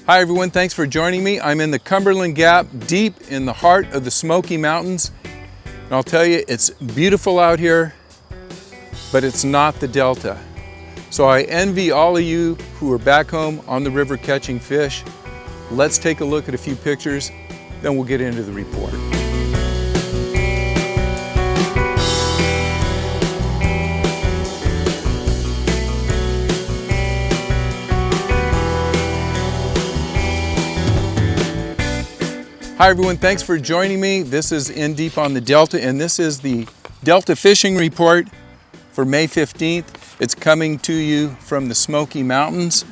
Hi everyone, thanks for joining me. I'm in the Cumberland Gap, deep in the heart of the Smoky Mountains. And I'll tell you, it's beautiful out here, but it's not the Delta. So I envy all of you who are back home on the river catching fish. Let's take a look at a few pictures, then we'll get into the report. Hi everyone, thanks for joining me. This is In Deep on the Delta, and this is the Delta Fishing Report for May 15th. It's coming to you from the Smoky Mountains.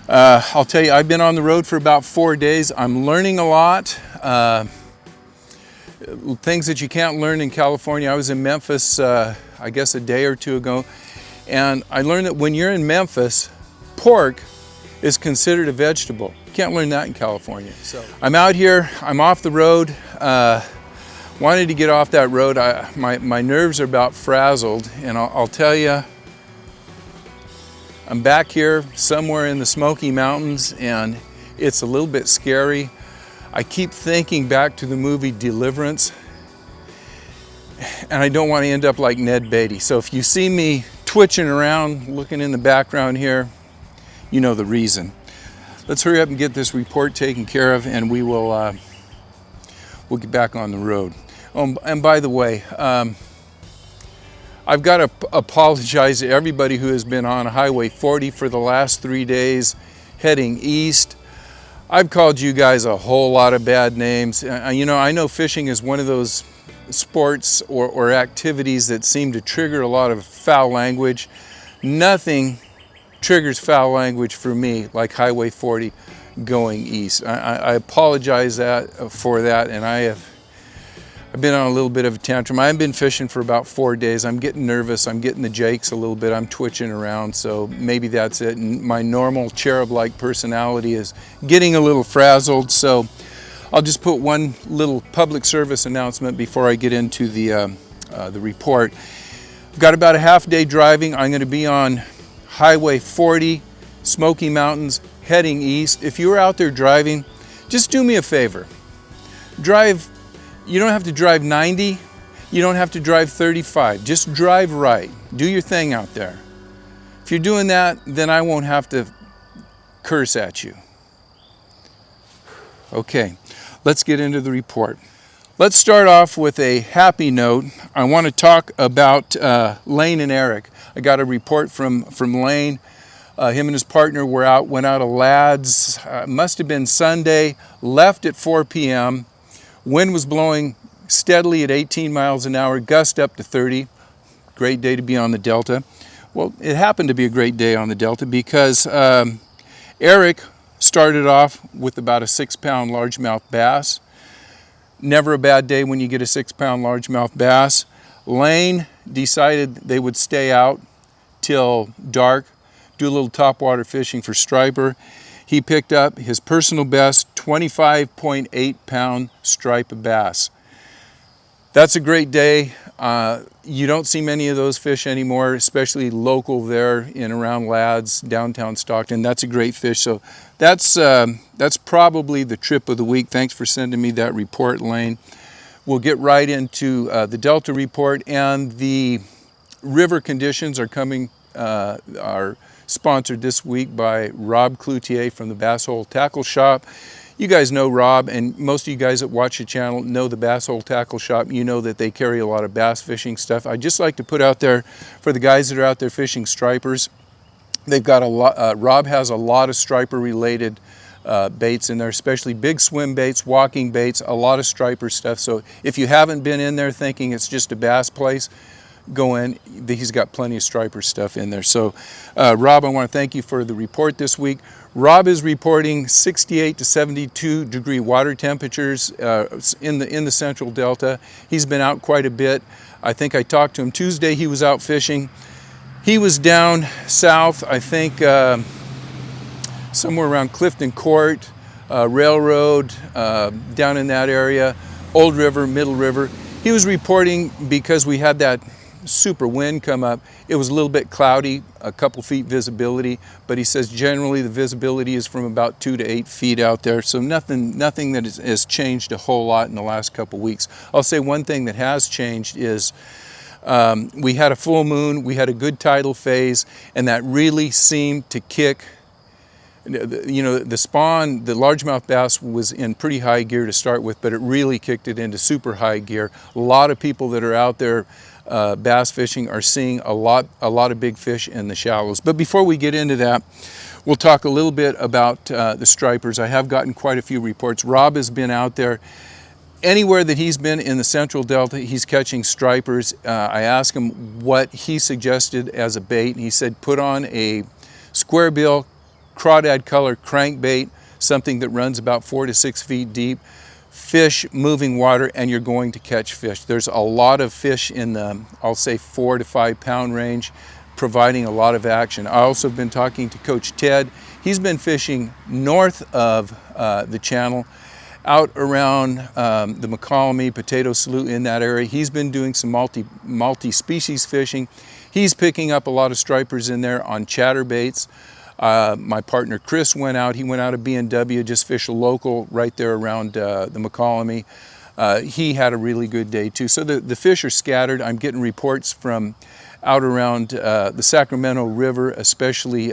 I'll tell you, I've been on the road for about 4 days. I'm learning a lot. Things that you can't learn in California. I was in Memphis, I guess a day or two ago, and I learned that when you're in Memphis, pork is considered a vegetable. You can't learn that in California. So I'm out here, I'm off the road. Wanted to get off that road. My nerves are about frazzled, and I'll tell you, I'm back here somewhere in the Smoky Mountains, and it's a little bit scary. I keep thinking back to the movie Deliverance, and I don't want to end up like Ned Beatty. So if you see me twitching around, looking in the background here, you know the reason. Let's hurry up and get this report taken care of, and we'll get back on the road. And by the way, I've got to apologize to everybody who has been on Highway 40 for the last 3 days heading east. I've called you guys a whole lot of bad names. You know, I know fishing is one of those sports or activities that seem to trigger a lot of foul language. Nothing triggers foul language for me like Highway 40 going east. I apologize for that, and I've been on a little bit of a tantrum. I've been fishing for about 4 days. I'm getting nervous. I'm getting the jakes a little bit. I'm twitching around, so maybe that's it. And my normal cherub-like personality is getting a little frazzled, so I'll just put one little public service announcement before I get into the report. I've got about a half day driving. I'm going to be on Highway 40, Smoky Mountains, heading east. If you're out there driving, just do me a favor. Drive, you don't have to drive 90, you don't have to drive 35, just drive right. Do your thing out there. If you're doing that, then I won't have to curse at you. Okay, let's get into the report. Let's start off with a happy note. I want to talk about Lane and Eric. I got a report from Lane. Him and his partner went out of Lads, must have been Sunday, left at 4 p.m. Wind was blowing steadily at 18 miles an hour, gust up to 30. Great day to be on the Delta. Well, it happened to be a great day on the Delta because Eric started off with about a 6-pound largemouth bass. Never a bad day when you get a 6-pound largemouth bass. Lane decided they would stay out till dark, do a little topwater fishing for striper. He picked up his personal best 25.8-pound striper bass. That's a great day. You don't see many of those fish anymore, especially local there in around Lads, downtown Stockton. That's a great fish. So that's probably the trip of the week. Thanks for sending me that report, Lane. We'll get right into the Delta report, and the river conditions are coming, are sponsored this week by Rob Cloutier from the Bassole Tackle Shop. You guys know Rob, and most of you guys that watch the channel know the Bassole Tackle Shop. You know that they carry a lot of bass fishing stuff. I'd just like to put out there, for the guys that are out there fishing stripers, they've got a lot, Rob has a lot of striper related baits in there, especially big swim baits, walking baits, a lot of striper stuff. So if you haven't been in there thinking it's just a bass place, go in. He's got plenty of striper stuff in there. So Rob, I want to thank you for the report this week. Rob is reporting 68 to 72 degree water temperatures in the Central Delta. He's been out quite a bit. I think I talked to him Tuesday. He was out fishing. He was down south, I think somewhere around Clifton Court, Railroad, down in that area, Old River, Middle River. He was reporting because we had that super wind come up. It was a little bit cloudy, a couple feet visibility, but he says generally the visibility is from about 2 to 8 feet out there. So nothing that has changed a whole lot in the last couple weeks. I'll say one thing that has changed is we had a full moon, we had a good tidal phase, and that really seemed to kick. You know, the spawn, the largemouth bass was in pretty high gear to start with, but it really kicked it into super high gear. A lot of people that are out there bass fishing are seeing a lot of big fish in the shallows. But before we get into that, we'll talk a little bit about the stripers. I have gotten quite a few reports. Rob has been out there. Anywhere that he's been in the Central Delta, he's catching stripers. I asked him what he suggested as a bait, and he said put on a square bill crawdad color crankbait, something that runs about 4 to 6 feet deep, fish moving water, and you're going to catch fish. There's a lot of fish in the, I'll say 4 to 5 pound range, providing a lot of action. I also have been talking to Coach Ted. He's been fishing north of the channel, out around the McCallum, Potato Slough, in that area. He's been doing some multi-species fishing. He's picking up a lot of stripers in there on chatterbaits. My partner Chris went out. He went out of B&W, just fish a local right there around the McCallum. He had a really good day too. So the fish are scattered. I'm getting reports from out around the Sacramento River, especially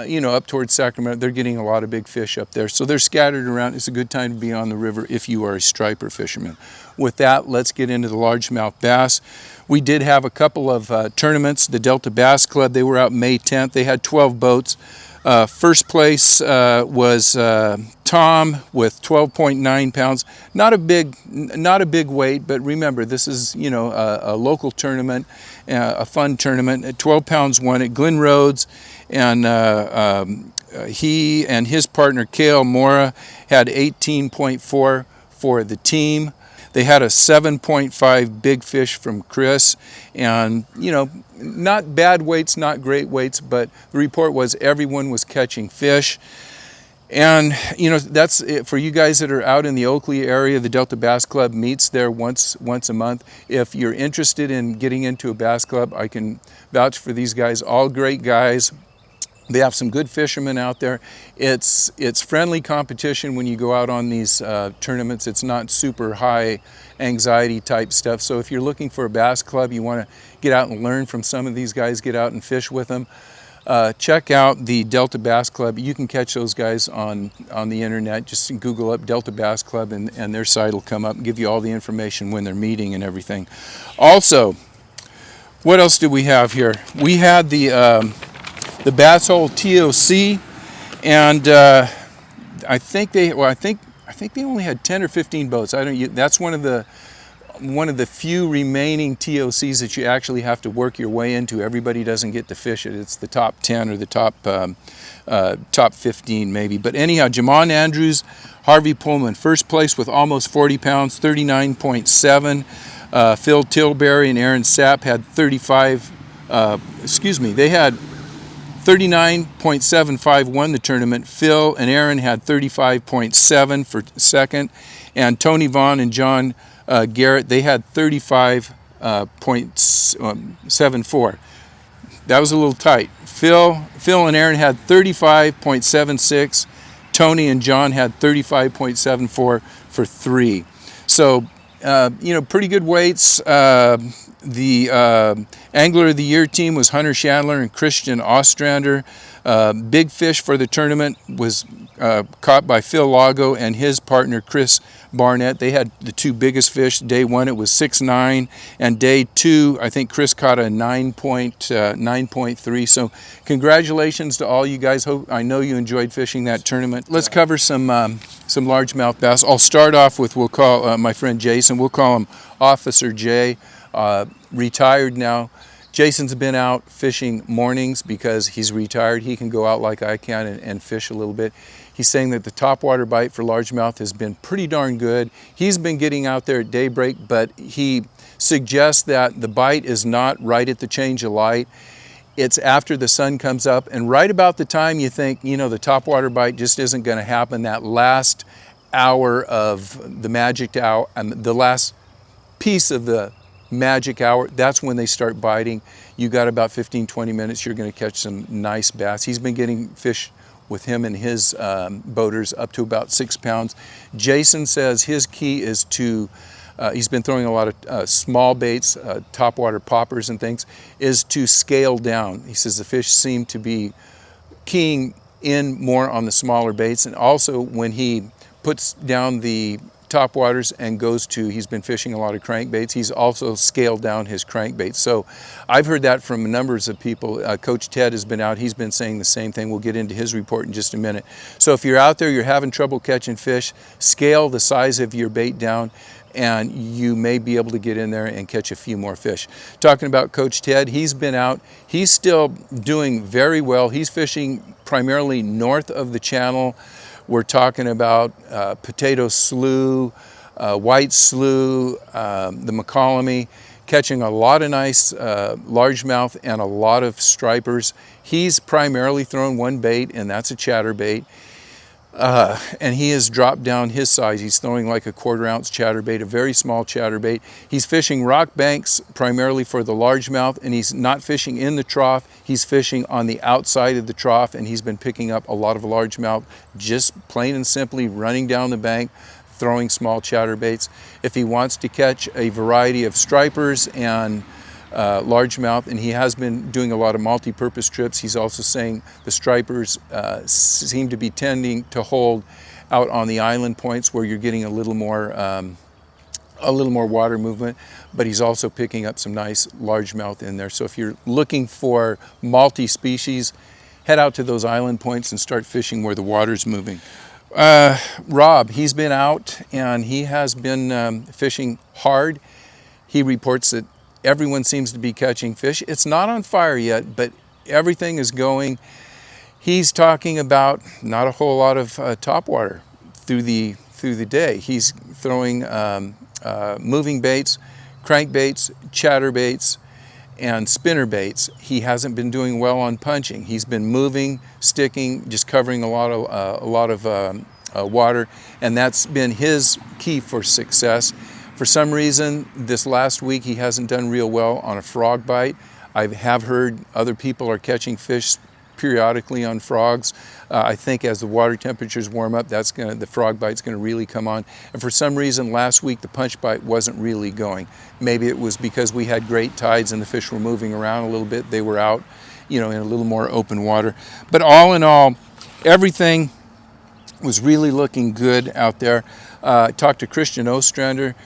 you know, up towards Sacramento. They're getting a lot of big fish up there. So they're scattered around. It's a good time to be on the river if you are a striper fisherman. With that, let's get into the largemouth bass. We did have a couple of tournaments. The Delta Bass Club, they were out May 10th. They had 12 boats. First place was Tom with 12.9 pounds. Not a big weight, but remember, this is, you know, a local tournament, a fun tournament. At 12 pounds won at Glen Rhodes, and he and his partner Cale Mora had 18.4 for the team. They had a 7.5 big fish from Chris, and you know, not bad weights, not great weights, but the report was everyone was catching fish. And you know, that's it for you guys that are out in the Oakley area. The Delta Bass Club meets there once a month. If you're interested in getting into a bass club, I can vouch for these guys. All great guys. They have some good fishermen out there. It's friendly competition when you go out on these tournaments. It's not super high anxiety type stuff. So if you're looking for a bass club, you want to get out and learn from some of these guys, get out and fish with them, check out the Delta Bass Club. You can catch those guys on the internet. Just Google up Delta Bass Club and their site will come up and give you all the information when they're meeting and everything. Also, what else do we have here? We had the Bassole TOC, and I think they only had 10 or 15 boats. That's one of the few remaining TOCs that you actually have to work your way into. Everybody doesn't get to fish it. It's the top 10 or the top 15 maybe. But anyhow, Jamon Andrews, Harvey Pullman, first place with almost 40 pounds, 39.7. Phil Tilbury and Aaron Sapp had 35. They had 39.75 won the tournament. Phil and Aaron had 35.7 for second, and Tony Vaughn and John Garrett, they had 35.74. That was a little tight. Phil and Aaron had 35.76. Tony and John had 35.74 for 3. So, you know, pretty good weights. The Angler of the Year team was Hunter Chandler and Christian Ostrander. Big fish for the tournament was caught by Phil Lago and his partner Chris Barnett. They had the two biggest fish. Day 1 it was 6.9, and day 2 I think Chris caught a 9.3. So congratulations to all you guys. I know you enjoyed fishing that tournament. Let's cover some largemouth bass. I'll start off with, we'll call my friend Jason. We'll call him Officer J. Retired now. Jason's been out fishing mornings because he's retired. He can go out like I can and fish a little bit. He's saying that the topwater bite for largemouth has been pretty darn good. He's been getting out there at daybreak, but he suggests that the bite is not right at the change of light. It's after the sun comes up, and right about the time you think, you know, the topwater bite just isn't going to happen, that last hour of the magic hour, the last piece of the magic hour, that's when they start biting. You got about 15-20 minutes, you're going to catch some nice bass. He's been getting fish with him and his boaters up to about 6 pounds. Jason says his key is to, he's been throwing a lot of small baits, topwater poppers and things, is to scale down. He says the fish seem to be keying in more on the smaller baits, and also when he puts down the top waters and goes to, he's been fishing a lot of crankbaits, he's also scaled down his crankbaits. So I've heard that from numbers of people. Coach Ted has been out, he's been saying the same thing. We'll get into his report in just a minute. So if you're out there, you're having trouble catching fish, scale the size of your bait down, and you may be able to get in there and catch a few more fish. Talking about Coach Ted, he's been out, he's still doing very well. He's fishing primarily north of the channel. We're talking about Potato Slough, White Slough, the McCollum, catching a lot of nice largemouth and a lot of stripers. He's primarily thrown one bait, and that's a chatterbait. And he has dropped down his size. He's throwing like a 1/4 ounce chatterbait, a very small chatterbait. He's fishing rock banks primarily for the largemouth, and he's not fishing in the trough. He's fishing on the outside of the trough, and he's been picking up a lot of largemouth, just plain and simply running down the bank, throwing small chatterbaits. If he wants to catch a variety of stripers and largemouth, and he has been doing a lot of multi-purpose trips. He's also saying the stripers seem to be tending to hold out on the island points where you're getting a little more water movement, but he's also picking up some nice largemouth in there. So if you're looking for multi-species, head out to those island points and start fishing where the water's moving. Rob, he's been out and he has been fishing hard. He reports that everyone seems to be catching fish. It's not on fire yet, but everything is going. He's talking about not a whole lot of topwater through the day. He's throwing moving baits, crankbaits, chatterbaits, and spinner baits. He hasn't been doing well on punching. He's been moving, sticking, just covering a lot of water, and that's been his key for success. For some reason, this last week he hasn't done real well on a frog bite. I have heard other people are catching fish periodically on frogs. I think as the water temperatures warm up, the frog bite's gonna really come on. And for some reason, last week the punch bite wasn't really going. Maybe it was because we had great tides and the fish were moving around a little bit. They were out, in a little more open water. But all in all, everything was really looking good out there. I talked to Christian Ostrander.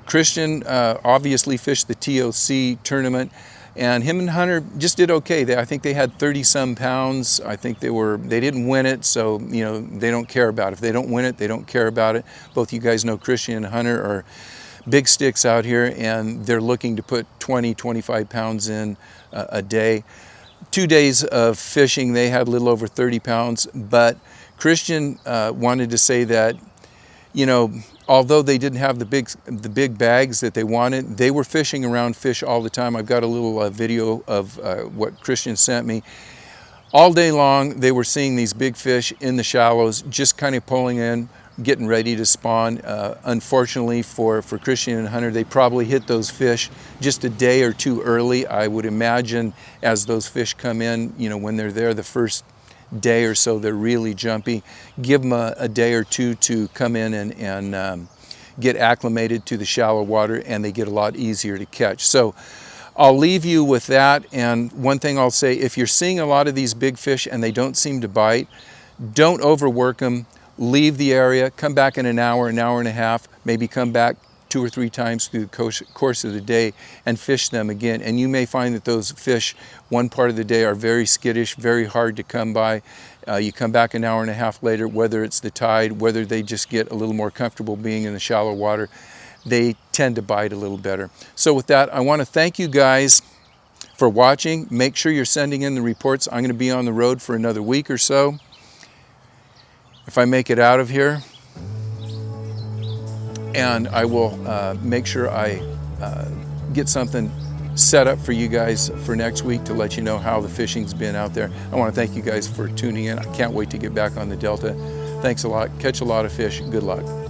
Christian obviously fished the TOC tournament, and him and Hunter just did okay. I think they had 30-some pounds. I think they didn't win it, so they don't care about it. If they don't win it, they don't care about it. Both you guys know Christian and Hunter are big sticks out here, and they're looking to put 20-25 pounds in a day. 2 days of fishing, they had a little over 30 pounds, but Christian wanted to say that, although they didn't have the big bags that they wanted, they were fishing around fish all the time. I've got a little video of what Christian sent me. All day long, they were seeing these big fish in the shallows, just kind of pulling in, getting ready to spawn. Unfortunately for Christian and Hunter, they probably hit those fish just a day or two early. I would imagine as those fish come in, when they're there the first day or so, they're really jumpy. Give them a day or two to come in and get acclimated to the shallow water, and they get a lot easier to catch. So I'll leave you with that. And one thing I'll say, if you're seeing a lot of these big fish and they don't seem to bite, don't overwork them. Leave the area, come back in an hour and a half, maybe come back 2 or 3 times through the course of the day and fish them again. And you may find that those fish one part of the day are very skittish, very hard to come by. You come back an hour and a half later, whether it's the tide, whether they just get a little more comfortable being in the shallow water, they tend to bite a little better. So with that, I want to thank you guys for watching. Make sure you're sending in the reports. I'm going to be on the road for another week or so. If I make it out of here, and I will make sure I get something set up for you guys for next week to let you know how the fishing's been out there. I want to thank you guys for tuning in. I can't wait to get back on the Delta. Thanks a lot. Catch a lot of fish. Good luck.